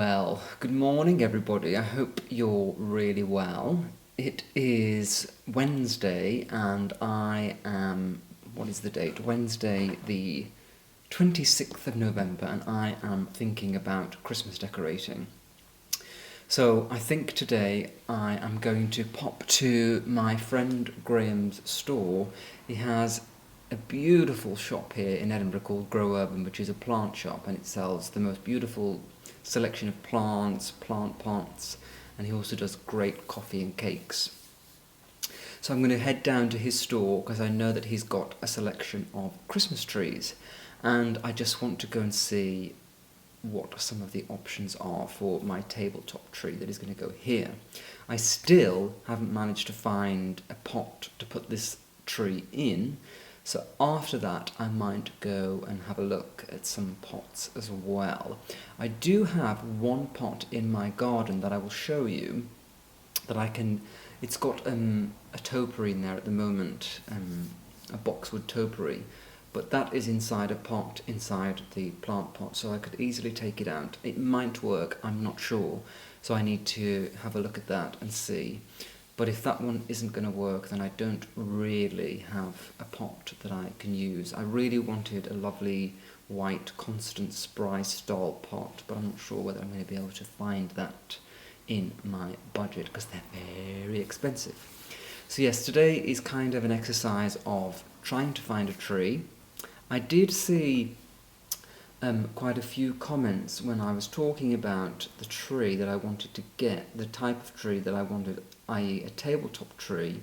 Well, good morning everybody. I hope you're really well. It is Wednesday and I am, what is the date? Wednesday the 26th of November, and I am thinking about Christmas decorating. So I think today I am going to pop to my friend Graham's store. He has a beautiful shop here in Edinburgh called Grow Urban, which is a plant shop, and it sells the most beautiful selection of plants, plant pots, and he also does great coffee and cakes. So I'm going to head down to his store because I know that he's got a selection of Christmas trees, and I just want to go and see what some of the options are for my tabletop tree that is going to go here. I still haven't managed to find a pot to put this tree in, so after that I might go and have a look at some pots as well. I do have one pot in my garden that I will show you that I can, it's got a topiary in there at the moment, a boxwood topiary, but that is inside a pot inside the plant pot, so I could easily take it out. It might work, I'm not sure, so I need to have a look at that and see. But if that one isn't going to work, then I don't really have a pot that I can use. I really wanted a lovely white constant spry style pot, but I'm not sure whether I'm going to be able to find that in my budget because they're very expensive. So yes, today is kind of an exercise of trying to find a tree. I did see quite a few comments when I was talking about the tree that I wanted to get, the type of tree that I wanted, i.e. a tabletop tree,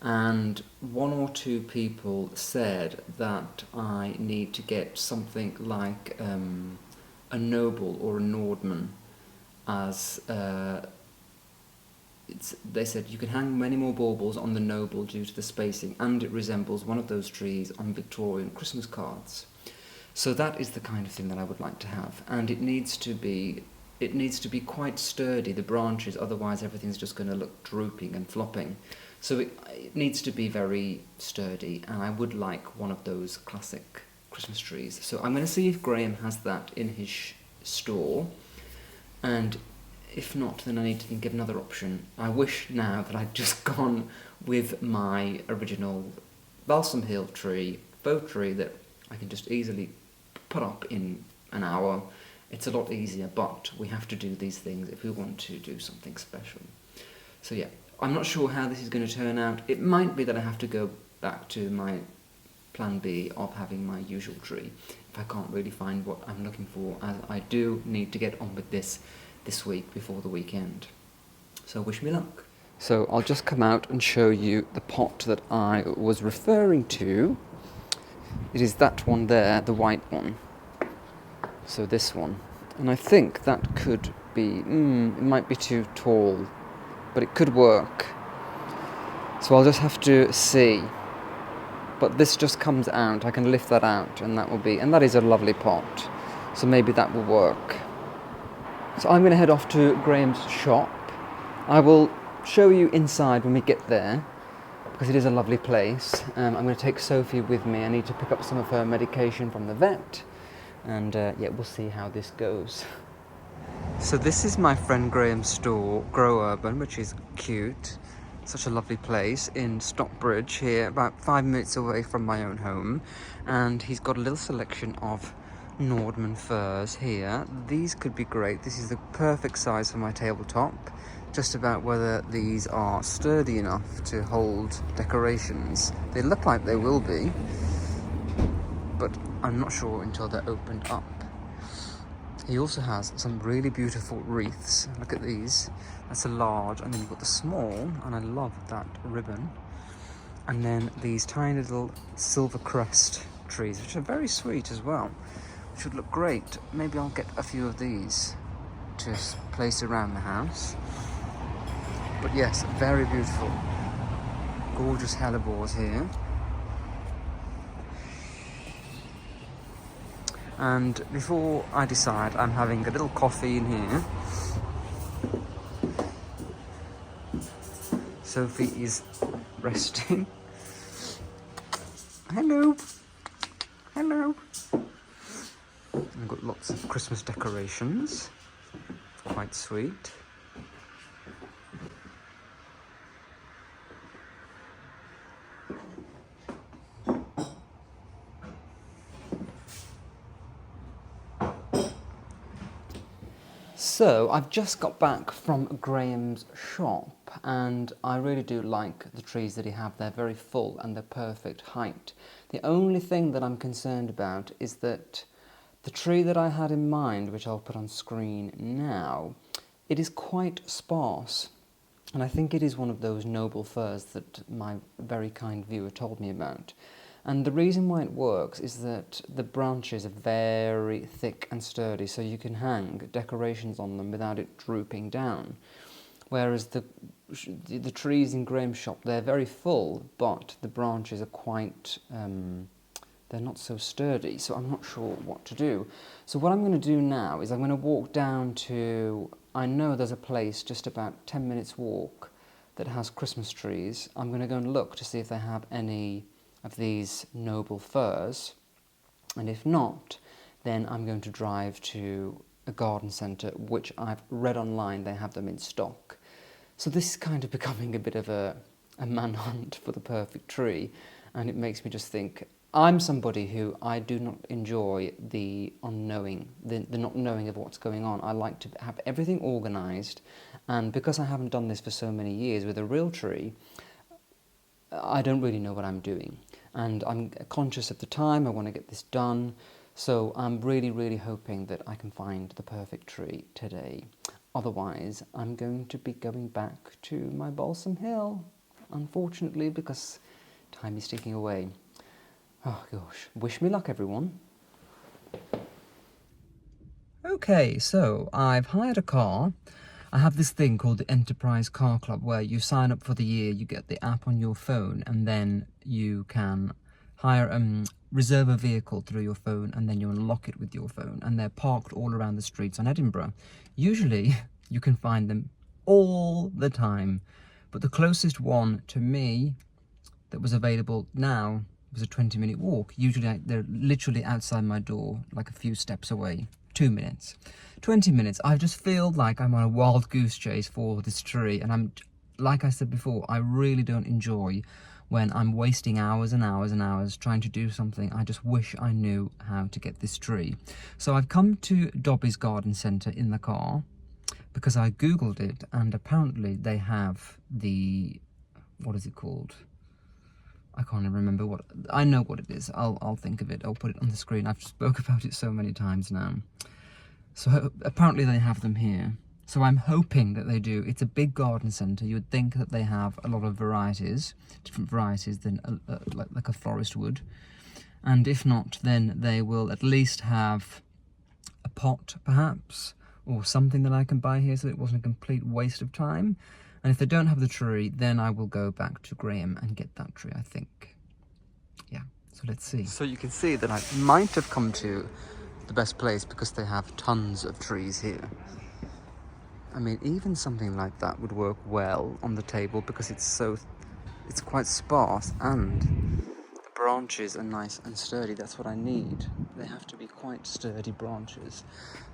and one or two people said that I need to get something like a noble or a Nordman, as they said you can hang many more baubles on the noble due to the spacing, and it resembles one of those trees on Victorian Christmas cards. So that is the kind of thing that I would like to have, and it needs to be quite sturdy, the branches, otherwise everything's just going to look drooping and flopping. So it needs to be very sturdy, and I would like one of those classic Christmas trees. So I'm going to see if Graham has that in his store, and if not, then I need to think of another option. I wish now that I'd just gone with my original balsam hill tree, faux tree, that I can just easily put up in an hour. It's a lot easier, but we have to do these things if we want to do something special. So yeah, I'm not sure how this is going to turn out. It might be that I have to go back to my plan B of having my usual tree if I can't really find what I'm looking for, as I do need to get on with this week before the weekend. So wish me luck. So I'll just come out and show you the pot that I was referring to. It is that one there, the white one. So this one. And I think that could be, it might be too tall, but it could work. So I'll just have to see. But this just comes out, I can lift that out, and that is a lovely pot. So maybe that will work. So I'm going to head off to Graham's shop. I will show you inside when we get there, because it is a lovely place. I'm going to take Sophie with me. I need to pick up some of her medication from the vet, and yeah, we'll see how this goes. So this is my friend Graham's store, Grow Urban, which is cute. Such a lovely place in Stockbridge here, about 5 minutes away from my own home, and he's got a little selection of Nordman firs here. These could be great. This is the perfect size for my tabletop. Just about whether these are sturdy enough to hold decorations. They look like they will be, but I'm not sure until they're opened up. He also has some really beautiful wreaths. Look at these. That's a large, and then you've got the small, and I love that ribbon. And then these tiny little silver crest trees, which are very sweet as well. Should look great. Maybe I'll get a few of these to place around the house. But yes, very beautiful. Gorgeous hellebores here. And before I decide, I'm having a little coffee in here. Sophie is resting. Hello. Hello. I've got lots of Christmas decorations. quite sweet. So, I've just got back from Graham's shop, and I really do like the trees that he have. They're very full and they're perfect height. The only thing that I'm concerned about is that the tree that I had in mind, which I'll put on screen now, it is quite sparse. And I think it is one of those noble firs that my very kind viewer told me about. And the reason why it works is that the branches are very thick and sturdy, so you can hang decorations on them without it drooping down. Whereas the trees in Graham's shop, they're very full, but the branches are quite, they're not so sturdy, so I'm not sure what to do. So what I'm going to do now is I'm going to walk down to, I know there's a place just about 10 minutes walk that has Christmas trees. I'm going to go and look to see if they have any of these noble firs, and if not, then I'm going to drive to a garden centre, which I've read online, they have them in stock. So this is kind of becoming a bit of a manhunt for the perfect tree, and it makes me just think, I'm somebody who I do not enjoy the unknowing, the not knowing of what's going on. I like to have everything organised, and because I haven't done this for so many years with a real tree, I don't really know what I'm doing. And I'm conscious of the time, I want to get this done, so I'm really, really hoping that I can find the perfect tree today. Otherwise, I'm going to be going back to my Balsam Hill, unfortunately, because time is ticking away. Oh gosh, wish me luck everyone. Okay, so I've hired a car. I have this thing called the Enterprise Car Club where you sign up for the year, you get the app on your phone, and then you can reserve a vehicle through your phone, and then you unlock it with your phone, and they're parked all around the streets on Edinburgh. Usually you can find them all the time, but the closest one to me that was available now was a 20-minute walk. Usually they're literally outside my door, like a few steps away. 2 minutes. 20 minutes. I just feel like I'm on a wild goose chase for this tree, and I'm, like I said before, I really don't enjoy when I'm wasting hours and hours and hours trying to do something. I just wish I knew how to get this tree. So I've come to Dobby's Garden Centre in the car because I googled it, and apparently they have the, what is it called? I can't even remember what, I know what it is. I'll think of it. I'll put it on the screen. I've spoke about it so many times now. So apparently they have them here. So I'm hoping that they do. It's a big garden centre. You would think that they have a lot of varieties, different varieties than like a florist would. And if not, then they will at least have a pot, perhaps, or something that I can buy here so it wasn't a complete waste of time. And if they don't have the tree, then I will go back to Graham and get that tree, I think. Yeah, so let's see. So you can see that I might have come to the best place because they have tons of trees here. I mean, even something like that would work well on the table because it's quite sparse and the branches are nice and sturdy. That's what I need. They have to be quite sturdy branches.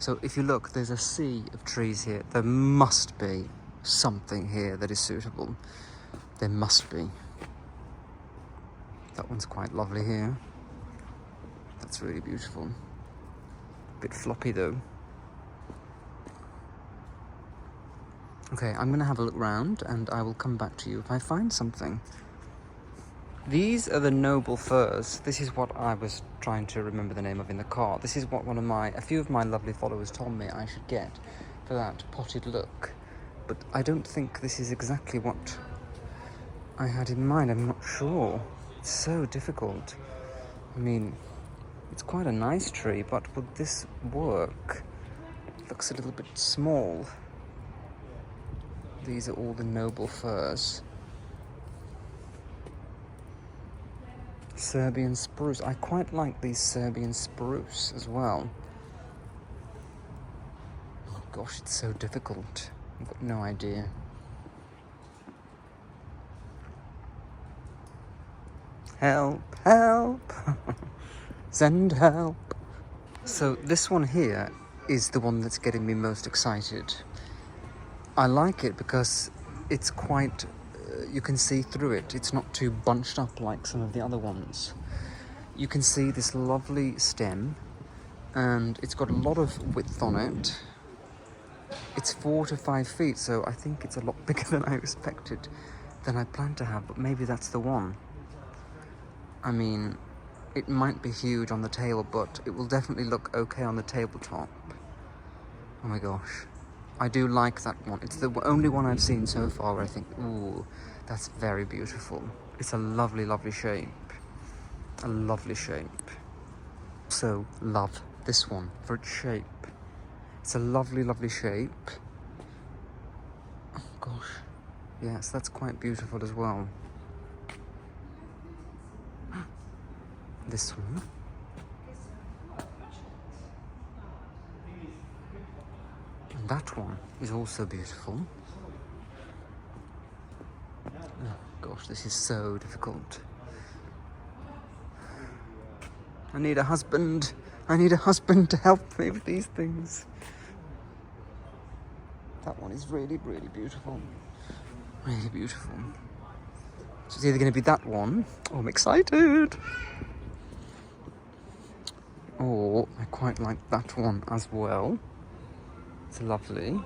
So if you look, there's a sea of trees here. There must be something here that is suitable. There must be. That one's quite lovely here. That's really beautiful. Bit floppy though. Okay, I'm gonna have a look round and I will come back to you if I find something. These are the noble firs. This is what I was trying to remember the name of in the car. This is what a few of my lovely followers told me I should get for that potted look. But I don't think this is exactly what I had in mind. I'm not sure. It's so difficult. I mean, it's quite a nice tree, but would this work? It looks a little bit small. These are all the noble firs. Serbian spruce. I quite like these Serbian spruce as well. Oh gosh, it's so difficult. I've got no idea. Help, help. Send help. So this one here is the one that's getting me most excited. I like it because it's quite, you can see through it. It's not too bunched up like some of the other ones. You can see this lovely stem, and it's got a lot of width on it. It's 4 to 5 feet, so I think it's a lot bigger than I expected, than I planned to have, but maybe that's the one. I mean, it might be huge on the table, but it will definitely look okay on the tabletop. Oh my gosh. I do like that one. It's the only one I've seen so far where I think, ooh, that's very beautiful. It's a lovely, lovely shape. A lovely shape. So, love this one for its shape. It's a lovely, lovely shape. Oh gosh. Yes, that's quite beautiful as well. This one. And that one is also beautiful. Oh gosh, this is so difficult. I need a husband. I need a husband to help me with these things. That one is really, really beautiful. Really beautiful. So it's either going to be that one. Oh, I'm excited. Or I quite like that one as well. It's lovely.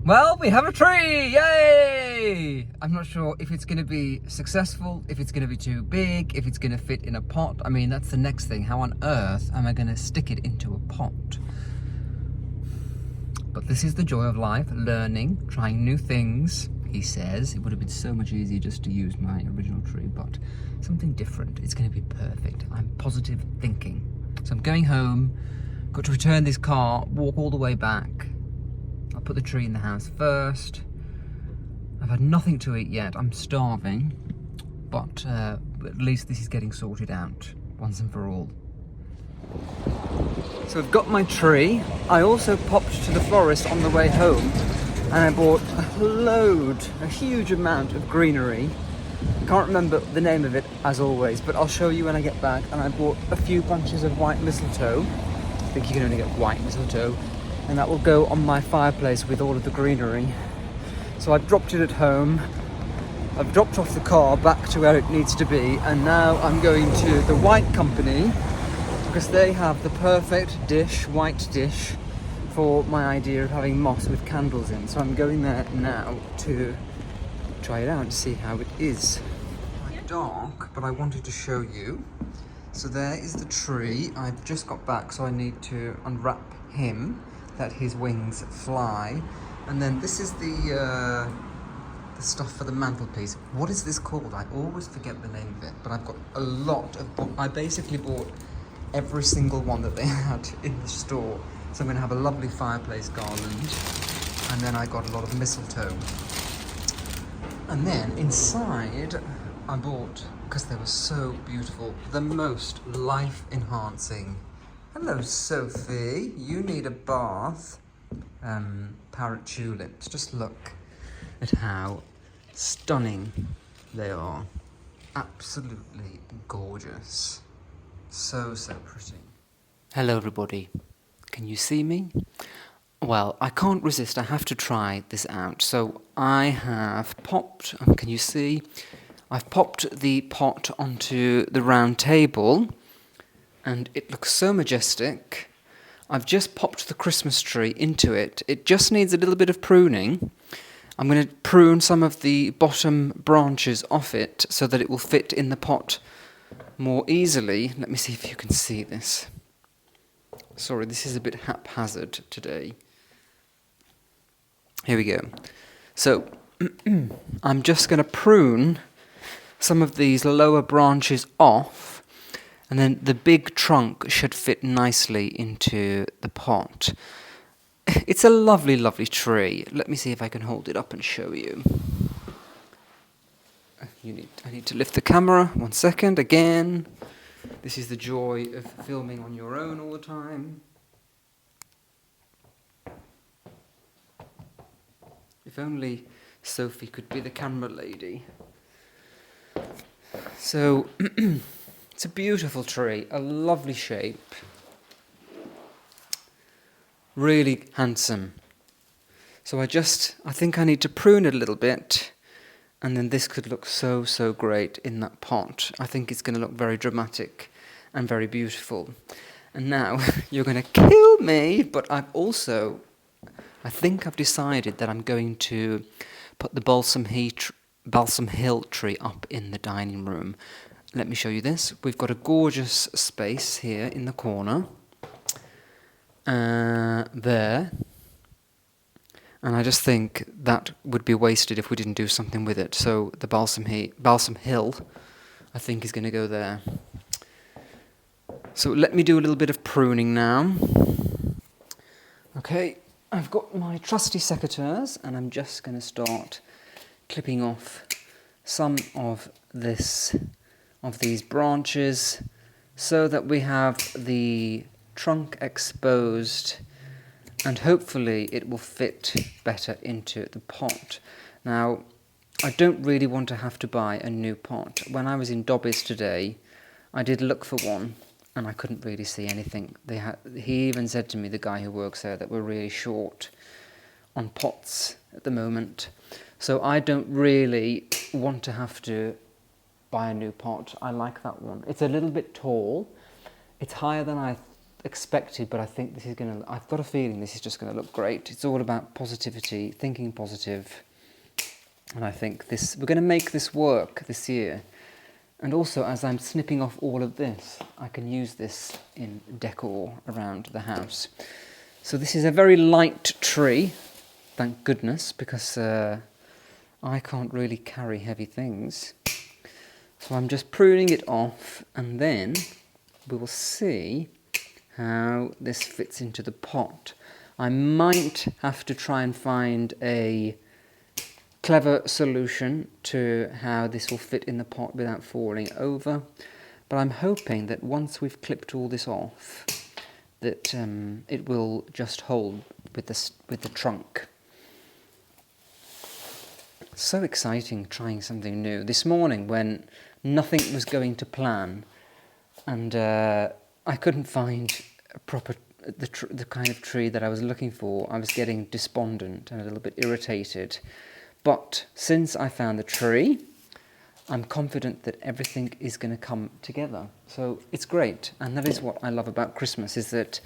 Well, we have a tree! Yay! I'm not sure if it's going to be successful, if it's going to be too big, if it's going to fit in a pot. I mean, that's the next thing. How on earth am I going to stick it into a pot? But this is the joy of life, learning, trying new things, he says. It would have been so much easier just to use my original tree, but something different. It's going to be perfect. I'm positive thinking. So I'm going home, got to return this car, walk all the way back. I'll put the tree in the house first. I've had nothing to eat yet. I'm starving, but at least this is getting sorted out once and for all. So I've got my tree. I also popped to the florist on the way home and I bought a huge amount of greenery. Can't remember the name of it as always, but I'll show you when I get back. And I bought a few bunches of white mistletoe. I think you can only get white mistletoe. And that will go on my fireplace with all of the greenery. So I've dropped it at home. I've dropped off the car back to where it needs to be. And now I'm going to the White Company, because they have the perfect white dish, for my idea of having moss with candles in. So I'm going there now to try it out and see how it is. Quite dark, but I wanted to show you. So there is the tree. I've just got back, so I need to unwrap him, let his wings fly. And then this is the stuff for the mantelpiece. What is this called? I always forget the name of it, but I've got a lot of... I basically bought every single one that they had in the store. So I'm going to have a lovely fireplace garland, and then I got a lot of mistletoe. And then inside I bought, because they were so beautiful, the most life-enhancing. Hello Sophie, you need a bath. Parrot tulips, just look at how stunning they are. Absolutely gorgeous. So pretty. Hello everybody. Can you see me? Well, I can't resist. I have to try this out. So I have popped, can you see? I've popped the pot onto the round table and it looks so majestic. I've just popped the Christmas tree into it. It just needs a little bit of pruning. I'm going to prune some of the bottom branches off it so that it will fit in the pot more easily. Let me see if you can see this. Sorry, this is a bit haphazard today. Here we go. So, I'm just going to prune some of these lower branches off, and then the big trunk should fit nicely into the pot. It's a lovely, lovely tree. Let me see if I can hold it up and show you. I need to lift the camera. 1 second, again. This is the joy of filming on your own all the time. If only Sophie could be the camera lady. So, it's a beautiful tree, a lovely shape. really handsome. So I think I need to prune it a little bit, and then this could look so, so great in that pot. I think it's going to look very dramatic and very beautiful. And now, you're going to kill me, but I think I've decided that I'm going to put the balsam hill tree up in the dining room. Let me show you this. We've got a gorgeous space here in the corner. There. And I just think that would be wasted if we didn't do something with it. So the balsam hill, I think, is going to go there. So let me do a little bit of pruning now. Okay, I've got my trusty secateurs, and I'm just going to start clipping off some of these branches so that we have the trunk exposed, and hopefully it will fit better into the pot. Now, I don't really want to have to buy a new pot. When I was in Dobbies today, I did look for one, and I couldn't really see anything. He even said to me, the guy who works there, that we're really short on pots at the moment. So I don't really want to have to buy a new pot. I like that one. It's a little bit tall. It's higher than I expected, but I think I've got a feeling this is just going to look great. It's all about positivity, thinking positive. And I think we're going to make this work this year. And also, as I'm snipping off all of this, I can use this in decor around the house. So this is a very light tree, thank goodness, because I can't really carry heavy things. So I'm just pruning it off, and then we will see how this fits into the pot. I might have to try and find a clever solution to how this will fit in the pot without falling over, but I'm hoping that once we've clipped all this off, that it will just hold with the trunk. So exciting trying something new. This morning, when nothing was going to plan, and I couldn't find the kind of tree that I was looking for, I was getting despondent and a little bit irritated. But since I found the tree, I'm confident that everything is going to come together. So it's great. And that is what I love about Christmas, is that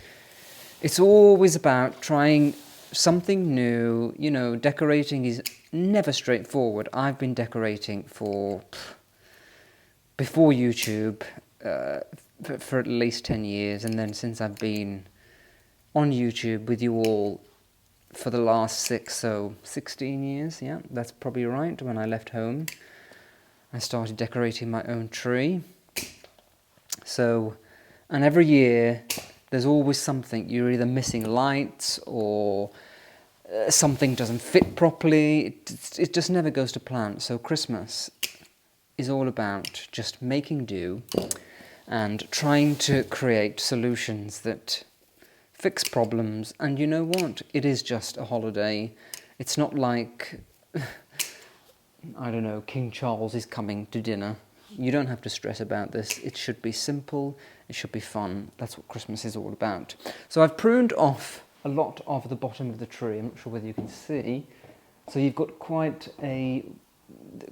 it's always about trying something new. You know, decorating is never straightforward. I've been decorating before YouTube for at least 10 years. And then since I've been on YouTube with you all for the last 16 years, yeah, that's probably right. When I left home, I started decorating my own tree. So, and every year, there's always something. You're either missing lights, or something doesn't fit properly. It just never goes to plan. So Christmas is all about just making do and trying to create solutions that fix problems. And you know what? It is just a holiday. It's not like, I don't know, King Charles is coming to dinner. You don't have to stress about this. It should be simple. It should be fun. That's what Christmas is all about. So I've pruned off a lot of the bottom of the tree. I'm not sure whether you can see. So you've got quite a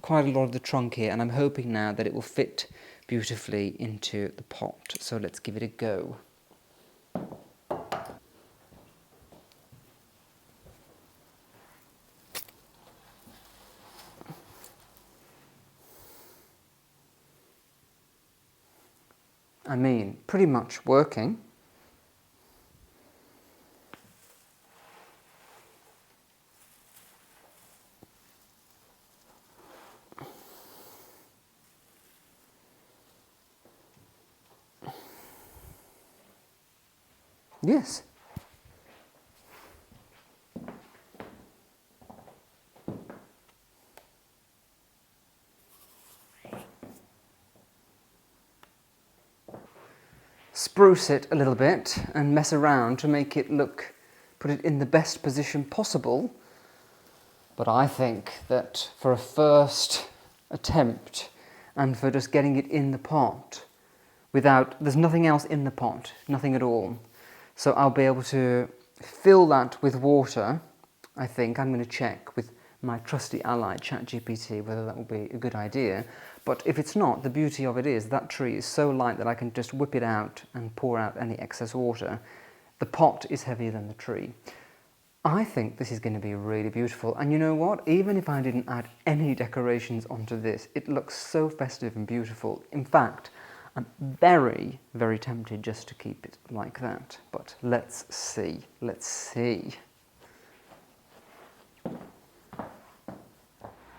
lot of the trunk here, and I'm hoping now that it will fit beautifully into the pot. So let's give it a go. I mean, pretty much working. Yes. Spruce it a little bit and mess around to make it put it in the best position possible. But I think that for a first attempt, and for just getting it in the pot, there's nothing else in the pot, nothing at all. So I'll be able to fill that with water. I think I'm going to check with my trusty ally ChatGPT whether that will be a good idea. But if it's not, the beauty of it is that tree is so light that I can just whip it out and pour out any excess water. The pot is heavier than the tree. I think this is going to be really beautiful, and you know what? Even if I didn't add any decorations onto this, it looks so festive and beautiful. In fact, I'm very, very tempted just to keep it like that. But let's see. Let's see.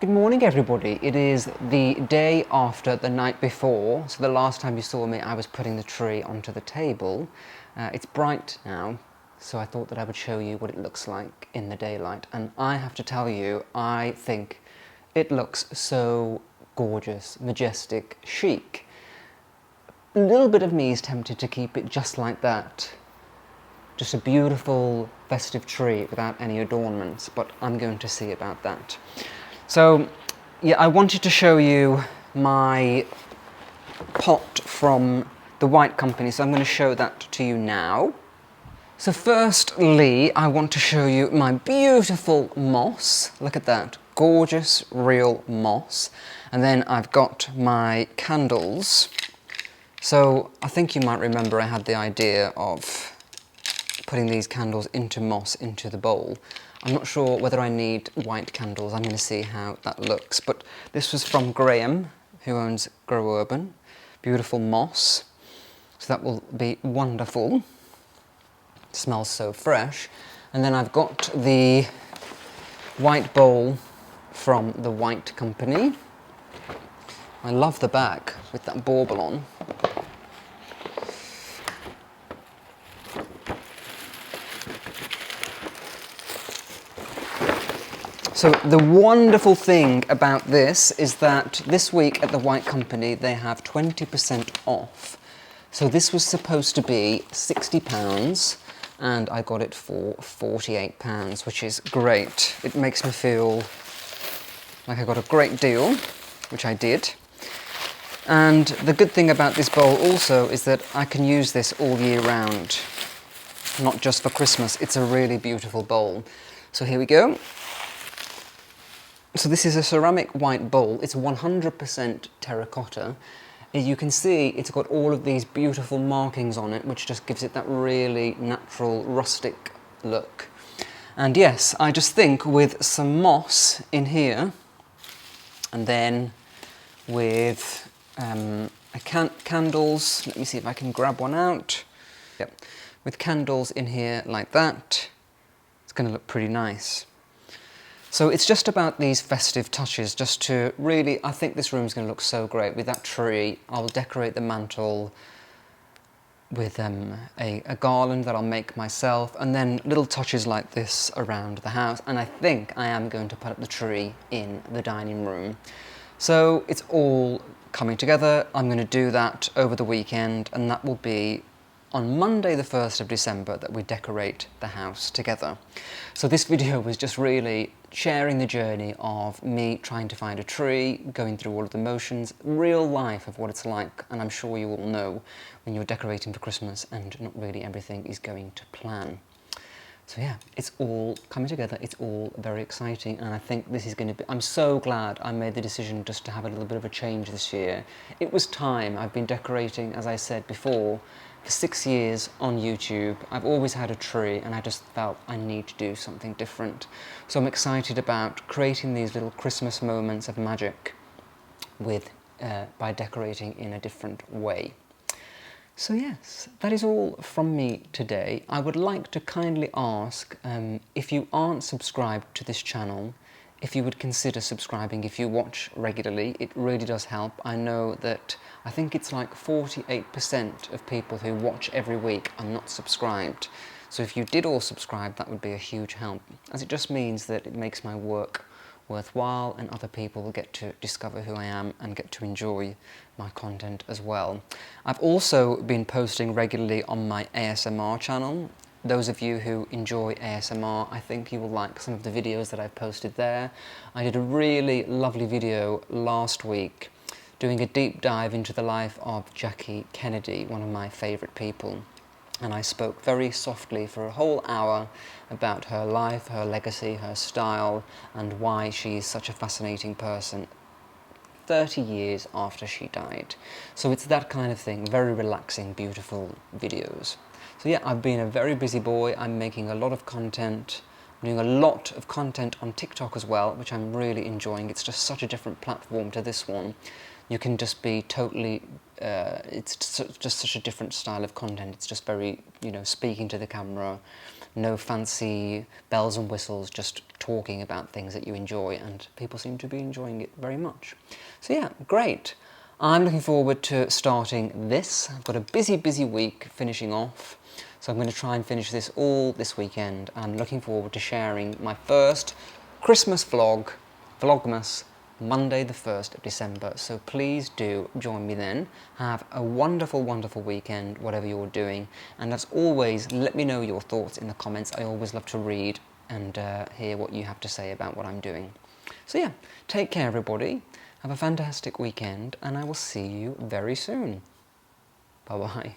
Good morning, everybody. It is the day after the night before, so the last time you saw me I was putting the tree onto the table. It's bright now, so I thought that I would show you what it looks like in the daylight, and I have to tell you, I think it looks so gorgeous, majestic, chic. A little bit of me is tempted to keep it just like that. Just a beautiful festive tree without any adornments, but I'm going to see about that. So, yeah, I wanted to show you my pot from the White Company, so I'm going to show that to you now. So firstly, I want to show you my beautiful moss. Look at that, gorgeous real moss. And then I've got my candles. So I think you might remember I had the idea of putting these candles into moss into the bowl. I'm not sure whether I need white candles. I'm going to see how that looks. But this was from Graham, who owns Grow Urban. Beautiful moss. So that will be wonderful. It smells so fresh. And then I've got the white bowl from the White Company. I love the back with that bauble on. So the wonderful thing about this is that this week at the White Company they have 20% off. So this was supposed to be £60 and I got it for £48, which is great. It makes me feel like I got a great deal, which I did. And the good thing about this bowl also is that I can use this all year round, not just for Christmas. It's a really beautiful bowl. So here we go. So this is a ceramic white bowl. It's 100% terracotta. As you can see, it's got all of these beautiful markings on it, which just gives it that really natural, rustic look. And yes, I just think with some moss in here, and then with candles, let me see if I can grab one out. Yep. With candles in here like that, it's going to look pretty nice. So it's just about these festive touches, just to really, I think this room's going to look so great with that tree. I'll decorate the mantle with a garland that I'll make myself, and then little touches like this around the house. And I think I am going to put up the tree in the dining room. So it's all coming together. I'm going to do that over the weekend, and that will be on Monday the 1st of December that we decorate the house together. So this video was just really sharing the journey of me trying to find a tree, going through all of the motions, real life of what it's like, and I'm sure you all know when you're decorating for Christmas and not really everything is going to plan. So yeah, it's all coming together, it's all very exciting, and I think this is going to be, I'm so glad I made the decision just to have a little bit of a change this year. It was time. I've been decorating, as I said before, for 6 years on YouTube. I've always had a tree and I just felt I need to do something different. So I'm excited about creating these little Christmas moments of magic with by decorating in a different way. So yes, that is all from me today. I would like to kindly ask, if you aren't subscribed to this channel, if you would consider subscribing if you watch regularly. It really does help. I know that I think it's like 48% of people who watch every week are not subscribed. So if you did all subscribe, that would be a huge help, as it just means that it makes my work worthwhile and other people will get to discover who I am and get to enjoy my content as well. I've also been posting regularly on my ASMR channel. Those of you who enjoy ASMR, I think you will like some of the videos that I've posted there. I did a really lovely video last week doing a deep dive into the life of Jackie Kennedy, one of my favourite people. and I spoke very softly for a whole hour about her life, her legacy, her style, and why she's such a fascinating person 30 years after she died. So it's that kind of thing, very relaxing, beautiful videos. So yeah, I've been a very busy boy. I'm making a lot of content. I'm doing a lot of content on TikTok as well, which I'm really enjoying. It's just such a different platform to this one. You can just be totally, it's just such a different style of content. It's just very, speaking to the camera, no fancy bells and whistles, just talking about things that you enjoy, and people seem to be enjoying it very much. So yeah, great. I'm looking forward to starting this. I've got a busy, busy week finishing off, so I'm going to try and finish this all this weekend. I'm looking forward to sharing my first Christmas Vlogmas, Monday the 1st of December, so please do join me then. Have a wonderful, wonderful weekend, whatever you're doing, and as always, let me know your thoughts in the comments. I always love to read and hear what you have to say about what I'm doing. So yeah, take care everybody, have a fantastic weekend, and I will see you very soon. Bye bye.